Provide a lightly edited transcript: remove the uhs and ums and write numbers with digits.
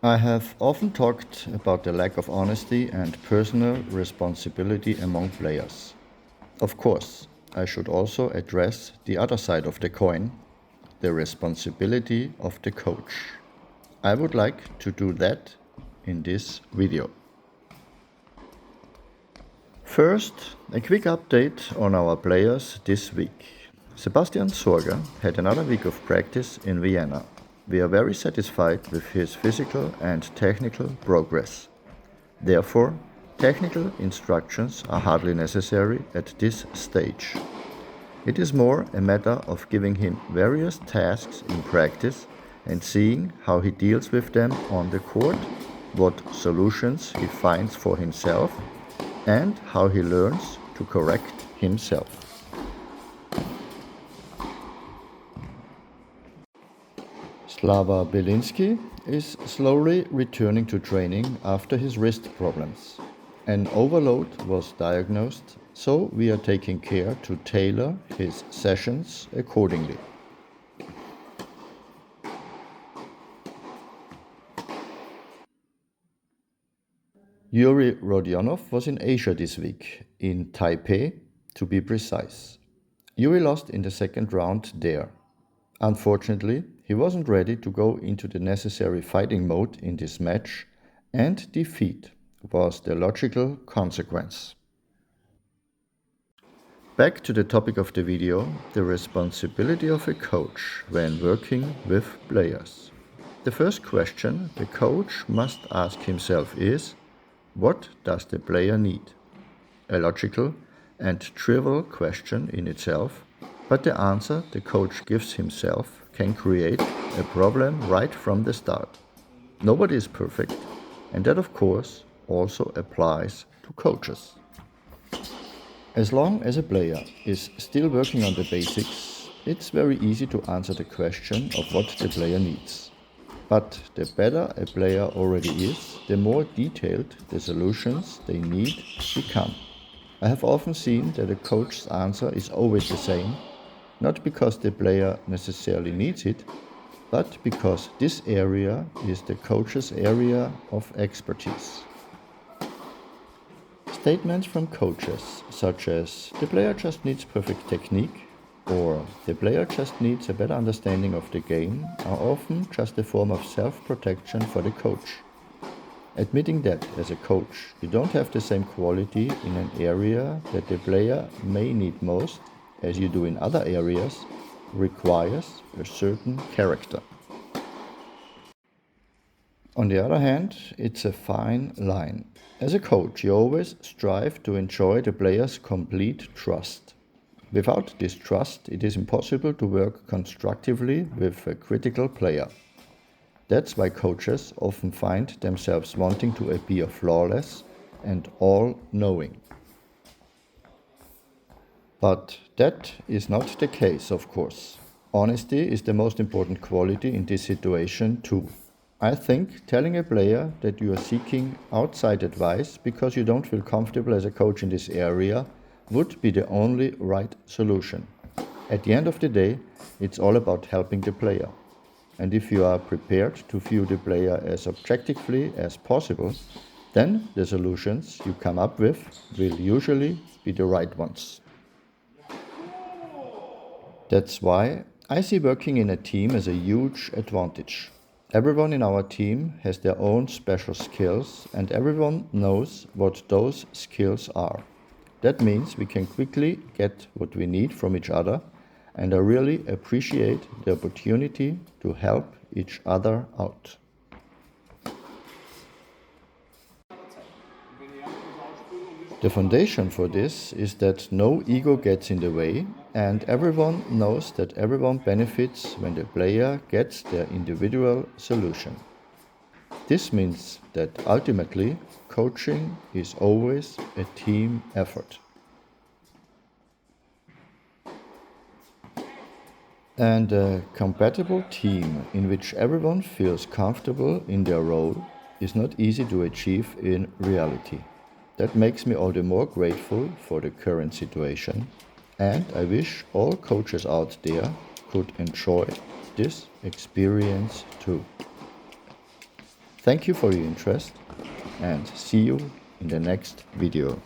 I have often talked about the lack of honesty and personal responsibility among players. Of course, I should also address the other side of the coin, the responsibility of the coach. I would like to do that in this video. First, a quick update on our players this week. Sebastian Sorger had another week of practice in Vienna. We are very satisfied with his physical and technical progress. Therefore, technical instructions are hardly necessary at this stage. It is more a matter of giving him various tasks in practice and seeing how he deals with them on the court, what solutions he finds for himself, and how he learns to correct himself. Slava Belinsky is slowly returning to training after his wrist problems. An overload was diagnosed, so we are taking care to tailor his sessions accordingly. Yuri Rodionov was in Asia this week, in Taipei to be precise. Yuri lost in the second round there. Unfortunately, he wasn't ready to go into the necessary fighting mode in this match, and defeat was the logical consequence. Back to the topic of the video, the responsibility of a coach when working with players. The first question the coach must ask himself is, what does the player need? A logical and trivial question in itself, but the answer the coach gives himself can create a problem right from the start. Nobody is perfect, and that of course also applies to coaches. As long as a player is still working on the basics, it's very easy to answer the question of what the player needs. But the better a player already is, the more detailed the solutions they need become. I have often seen that a coach's answer is always the same, not because the player necessarily needs it, but because this area is the coach's area of expertise. Statements from coaches, such as "the player just needs perfect technique" or "the player just needs a better understanding of the game," are often just a form of self-protection for the coach. Admitting that, as a coach, you don't have the same quality in an area that the player may need most as you do in other areas requires a certain character. On the other hand, it's a fine line. As a coach, you always strive to enjoy the player's complete trust. Without this trust, it is impossible to work constructively with a critical player. That's why coaches often find themselves wanting to appear flawless and all-knowing. But that is not the case, of course. Honesty is the most important quality in this situation too. I think telling a player that you are seeking outside advice because you don't feel comfortable as a coach in this area would be the only right solution. At the end of the day, it's all about helping the player. And if you are prepared to view the player as objectively as possible, then the solutions you come up with will usually be the right ones. That's why I see working in a team as a huge advantage. Everyone in our team has their own special skills, and everyone knows what those skills are. That means we can quickly get what we need from each other, and I really appreciate the opportunity to help each other out. The foundation for this is that no ego gets in the way, and everyone knows that everyone benefits when the player gets their individual solution. This means that ultimately, coaching is always a team effort. And a compatible team in which everyone feels comfortable in their role is not easy to achieve in reality. That makes me all the more grateful for the current situation, and I wish all coaches out there could enjoy this experience too. Thank you for your interest and see you in the next video.